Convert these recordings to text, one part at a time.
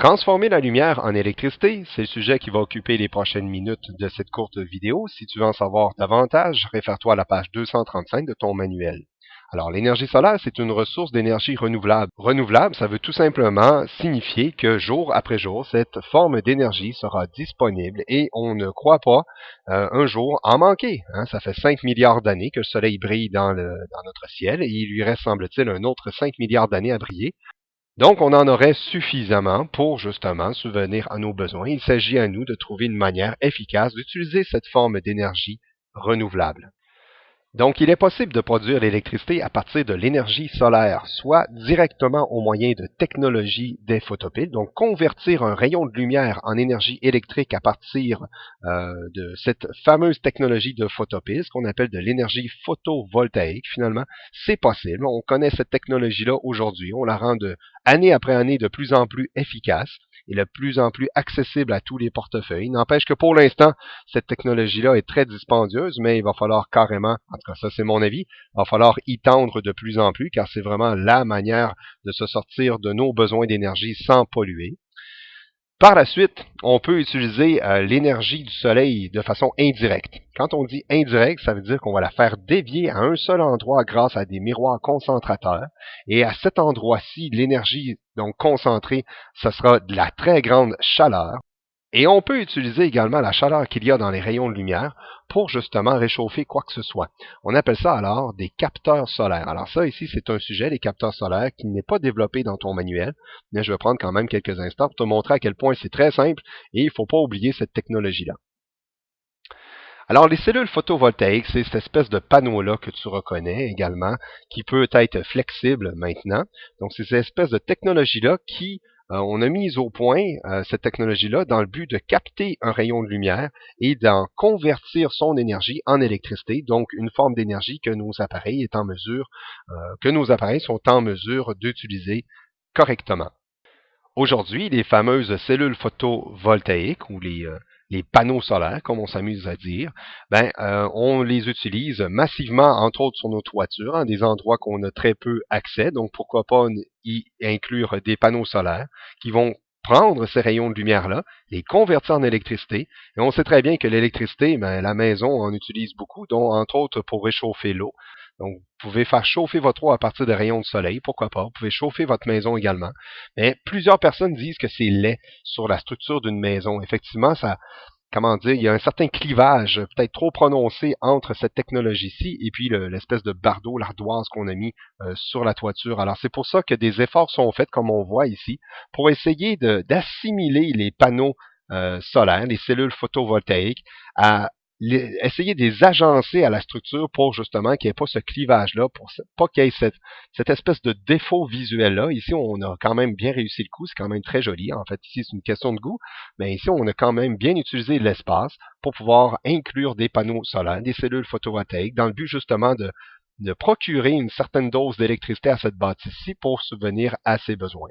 Transformer la lumière en électricité, c'est le sujet qui va occuper les prochaines minutes de cette courte vidéo. Si tu veux en savoir davantage, réfère-toi à la page 235 de ton manuel. Alors, l'énergie solaire, c'est une ressource d'énergie renouvelable. Renouvelable, ça veut tout simplement signifier que jour après jour, cette forme d'énergie sera disponible et on ne croit pas un jour en manquer. Ça fait 5 milliards d'années que le Soleil brille dans notre ciel et il lui reste, semble-t-il, un autre 5 milliards d'années à briller. Donc, on en aurait suffisamment pour justement subvenir à nos besoins. Il s'agit à nous de trouver une manière efficace d'utiliser cette forme d'énergie renouvelable. Donc, il est possible de produire l'électricité à partir de l'énergie solaire, soit directement au moyen de technologies des photopiles, donc convertir un rayon de lumière en énergie électrique à partir de cette fameuse technologie de photopile, ce qu'on appelle de l'énergie photovoltaïque. Finalement, c'est possible. On connaît cette technologie-là aujourd'hui. On la rend année après année de plus en plus efficace et de plus en plus accessible à tous les portefeuilles. N'empêche que pour l'instant, cette technologie-là est très dispendieuse, mais il va falloir carrément, en tout cas ça c'est mon avis, il va falloir y tendre de plus en plus, car c'est vraiment la manière de se sortir de nos besoins d'énergie sans polluer. Par la suite, on peut utiliser l'énergie du soleil de façon indirecte. Quand on dit indirect, ça veut dire qu'on va la faire dévier à un seul endroit grâce à des miroirs concentrateurs. Et à cet endroit-ci, l'énergie donc concentrée, ce sera de la très grande chaleur. Et on peut utiliser également la chaleur qu'il y a dans les rayons de lumière pour justement réchauffer quoi que ce soit. On appelle ça alors des capteurs solaires. Alors ça ici, c'est un sujet, les capteurs solaires, qui n'est pas développé dans ton manuel, mais je vais prendre quand même quelques instants pour te montrer à quel point c'est très simple et il ne faut pas oublier cette technologie-là. Alors, les cellules photovoltaïques, c'est cette espèce de panneau-là que tu reconnais également, qui peut être flexible maintenant. Donc, c'est cette espèce de technologie-là qui on a mis au point cette technologie-là dans le but de capter un rayon de lumière et d'en convertir son énergie en électricité, donc une forme d'énergie que nos appareils sont en mesure d'utiliser correctement. Aujourd'hui, les fameuses cellules photovoltaïques ou les panneaux solaires, comme on s'amuse à dire, on les utilise massivement, entre autres sur nos toitures, des endroits qu'on a très peu accès. Donc, pourquoi pas y inclure des panneaux solaires qui vont prendre ces rayons de lumière-là, les convertir en électricité. Et on sait très bien que l'électricité, la maison en utilise beaucoup, dont entre autres pour réchauffer l'eau. Donc, vous pouvez faire chauffer votre eau à partir de rayons de soleil, pourquoi pas. Vous pouvez chauffer votre maison également. Mais plusieurs personnes disent que c'est laid sur la structure d'une maison. Effectivement, il y a un certain clivage peut-être trop prononcé entre cette technologie-ci et puis l'espèce de bardeau, l'ardoise qu'on a mis sur la toiture. Alors, c'est pour ça que des efforts sont faits, comme on voit ici, pour essayer d'assimiler les panneaux solaires, les cellules photovoltaïques, essayer de les agencer à la structure pour justement qu'il n'y ait pas ce clivage-là, pour pas qu'il y ait cette espèce de défaut visuel-là. Ici, on a quand même bien réussi le coup, c'est quand même très joli. En fait, ici, c'est une question de goût, mais ici, on a quand même bien utilisé l'espace pour pouvoir inclure des panneaux solaires, des cellules photovoltaïques, dans le but justement de procurer une certaine dose d'électricité à cette bâtisse-ci pour subvenir à ses besoins.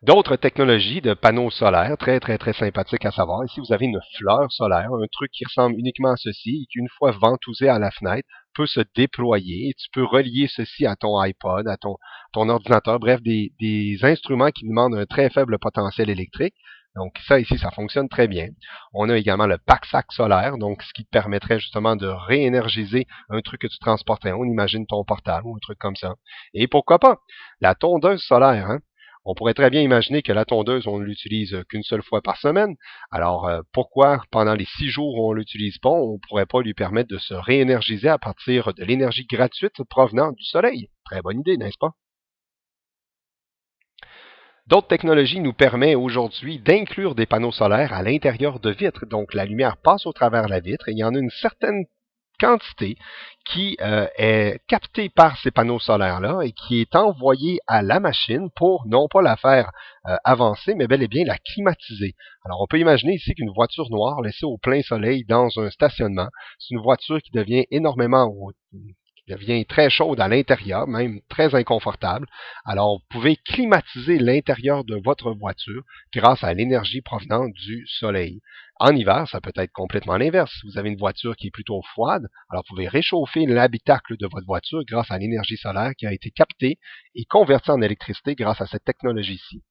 D'autres technologies de panneaux solaires, très, très, très sympathiques à savoir. Ici, vous avez une fleur solaire, un truc qui ressemble uniquement à ceci et qui, une fois ventousé à la fenêtre, peut se déployer et tu peux relier ceci à ton iPod, à ton ordinateur, bref, des instruments qui demandent un très faible potentiel électrique. Donc ça, ici, ça fonctionne très bien. On a également le pack-sac solaire, donc ce qui te permettrait justement de réénergiser un truc que tu transportais. On imagine ton portable ou un truc comme ça. Et pourquoi pas? La tondeuse solaire, On pourrait très bien imaginer que la tondeuse, on ne l'utilise qu'une seule fois par semaine. Alors, pourquoi, pendant les 6 jours où on ne l'utilise pas, on ne pourrait pas lui permettre de se réénergiser à partir de l'énergie gratuite provenant du soleil? Très bonne idée, n'est-ce pas? D'autres technologies nous permettent aujourd'hui d'inclure des panneaux solaires à l'intérieur de vitres. Donc, la lumière passe au travers de la vitre et il y en a une certaine quantité qui est captée par ces panneaux solaires-là et qui est envoyée à la machine pour non pas la faire avancer, mais bel et bien la climatiser. Alors, on peut imaginer ici qu'une voiture noire laissée au plein soleil dans un stationnement, c'est une voiture qui devient très chaude à l'intérieur, même très inconfortable. Alors, vous pouvez climatiser l'intérieur de votre voiture grâce à l'énergie provenant du soleil. En hiver, ça peut être complètement l'inverse. Si vous avez une voiture qui est plutôt froide, alors vous pouvez réchauffer l'habitacle de votre voiture grâce à l'énergie solaire qui a été captée et convertie en électricité grâce à cette technologie-ci.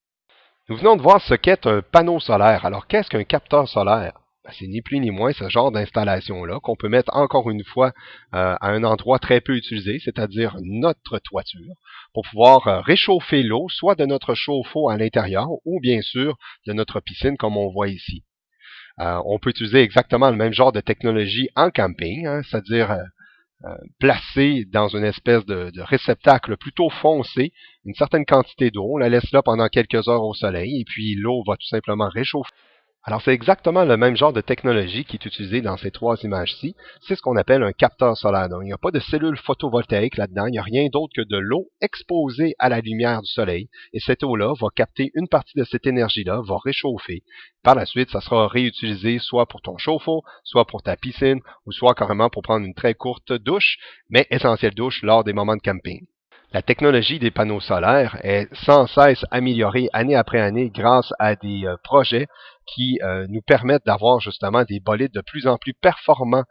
Nous venons de voir ce qu'est un panneau solaire. Alors, qu'est-ce qu'un capteur solaire? Ben, c'est ni plus ni moins ce genre d'installation-là qu'on peut mettre encore une fois à un endroit très peu utilisé, c'est-à-dire notre toiture, pour pouvoir réchauffer l'eau, soit de notre chauffe-eau à l'intérieur ou bien sûr de notre piscine comme on voit ici. On peut utiliser exactement le même genre de technologie en camping, hein, c'est-à-dire placé dans une espèce de réceptacle plutôt foncé, une certaine quantité d'eau, on la laisse là pendant quelques heures au soleil, et puis l'eau va tout simplement réchauffer. Alors, c'est exactement le même genre de technologie qui est utilisée dans ces trois images-ci. C'est ce qu'on appelle un capteur solaire. Donc, il n'y a pas de cellules photovoltaïques là-dedans. Il n'y a rien d'autre que de l'eau exposée à la lumière du soleil. Et cette eau-là va capter une partie de cette énergie-là, va réchauffer. Par la suite, ça sera réutilisé soit pour ton chauffe-eau, soit pour ta piscine, ou soit carrément pour prendre une très courte douche, mais essentielle douche lors des moments de camping. La technologie des panneaux solaires est sans cesse améliorée année après année grâce à des projets qui nous permettent d'avoir justement des bolides de plus en plus performants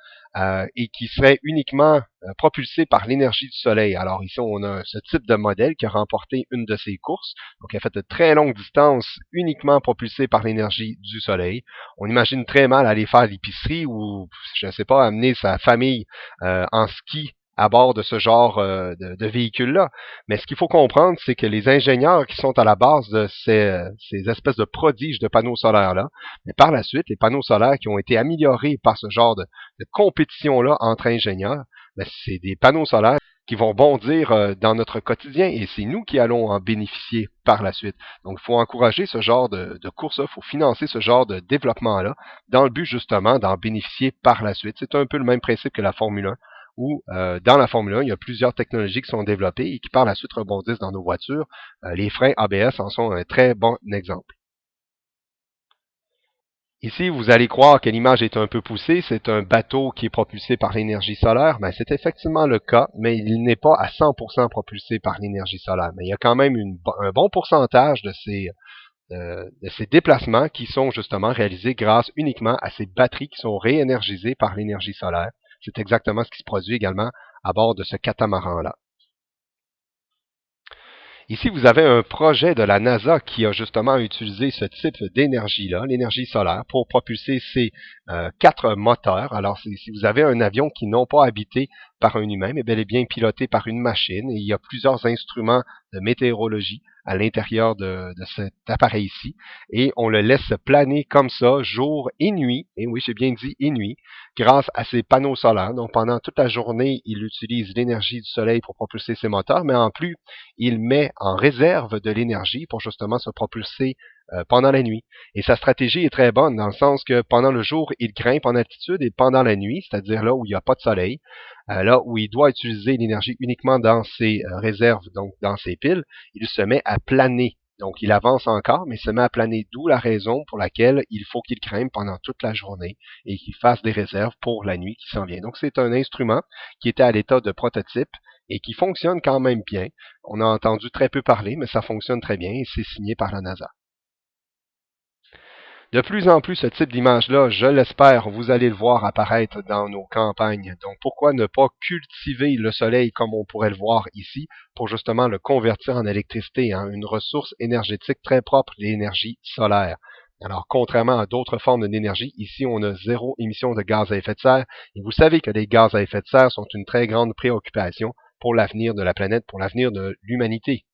et qui seraient uniquement propulsés par l'énergie du soleil. Alors ici, on a ce type de modèle qui a remporté une de ces courses. Donc, il a fait de très longues distances uniquement propulsé par l'énergie du soleil. On imagine très mal aller faire l'épicerie ou, je ne sais pas, amener sa famille en ski à bord de ce genre de véhicule-là. Mais ce qu'il faut comprendre, c'est que les ingénieurs qui sont à la base de ces espèces de prodiges de panneaux solaires-là, mais par la suite, les panneaux solaires qui ont été améliorés par ce genre de compétition-là entre ingénieurs, ben, c'est des panneaux solaires qui vont bondir dans notre quotidien et c'est nous qui allons en bénéficier par la suite. Donc, il faut encourager ce genre de course-là, il faut financer ce genre de développement-là dans le but justement d'en bénéficier par la suite. C'est un peu le même principe que la Formule 1 où dans la Formule 1, il y a plusieurs technologies qui sont développées et qui par la suite rebondissent dans nos voitures. Les freins ABS en sont un très bon exemple. Ici, vous allez croire que l'image est un peu poussée, c'est un bateau qui est propulsé par l'énergie solaire. Ben, c'est effectivement le cas, mais il n'est pas à 100% propulsé par l'énergie solaire. Mais il y a quand même un bon pourcentage de ces déplacements qui sont justement réalisés grâce uniquement à ces batteries qui sont réénergisées par l'énergie solaire. C'est exactement ce qui se produit également à bord de ce catamaran-là. Ici, vous avez un projet de la NASA qui a justement utilisé ce type d'énergie-là, l'énergie solaire, pour propulser ces quatre moteurs. Alors, si vous avez un avion qui n'est pas habité par un humain, mais bel et bien piloté par une machine, et il y a plusieurs instruments de météorologie à l'intérieur de cet appareil-ci, et on le laisse planer comme ça, jour et nuit, et oui, j'ai bien dit et nuit, grâce à ces panneaux solaires. Donc, pendant toute la journée, il utilise l'énergie du soleil pour propulser ses moteurs, mais en plus, il met en réserve de l'énergie pour justement se propulser pendant la nuit. Et sa stratégie est très bonne dans le sens que pendant le jour, il grimpe en altitude et pendant la nuit, c'est-à-dire là où il n'y a pas de soleil, là où il doit utiliser l'énergie uniquement dans ses réserves, donc dans ses piles, il se met à planer. Donc, il avance encore, mais se met à planer, d'où la raison pour laquelle il faut qu'il grimpe pendant toute la journée et qu'il fasse des réserves pour la nuit qui s'en vient. Donc, c'est un instrument qui était à l'état de prototype et qui fonctionne quand même bien. On a entendu très peu parler, mais ça fonctionne très bien et c'est signé par la NASA. De plus en plus, ce type d'image-là, je l'espère, vous allez le voir apparaître dans nos campagnes. Donc, pourquoi ne pas cultiver le soleil comme on pourrait le voir ici pour justement le convertir en électricité, hein, une ressource énergétique très propre, l'énergie solaire. Alors, contrairement à d'autres formes d'énergie, ici, on a zéro émission de gaz à effet de serre. Et vous savez que les gaz à effet de serre sont une très grande préoccupation pour l'avenir de la planète, pour l'avenir de l'humanité.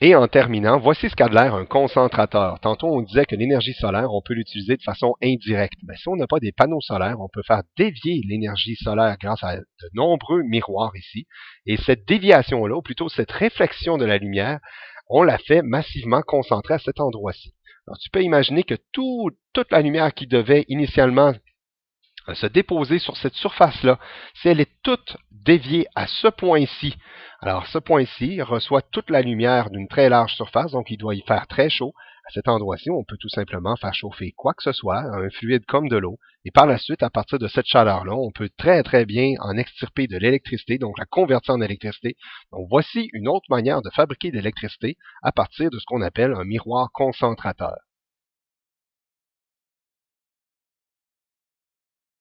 Et en terminant, voici ce qu'a de l'air un concentrateur. Tantôt, on disait que l'énergie solaire, on peut l'utiliser de façon indirecte. Mais si on n'a pas des panneaux solaires, on peut faire dévier l'énergie solaire grâce à de nombreux miroirs ici. Et cette déviation-là, ou plutôt cette réflexion de la lumière, on la fait massivement concentrer à cet endroit-ci. Alors, tu peux imaginer que toute la lumière qui devait initialement se déposer sur cette surface-là, si elle est toute déviée à ce point-ci, alors ce point-ci reçoit toute la lumière d'une très large surface, donc il doit y faire très chaud. À cet endroit-ci, on peut tout simplement faire chauffer quoi que ce soit, un fluide comme de l'eau, et par la suite, à partir de cette chaleur-là, on peut très très bien en extirper de l'électricité, donc la convertir en électricité. Donc voici une autre manière de fabriquer de l'électricité à partir de ce qu'on appelle un miroir concentrateur.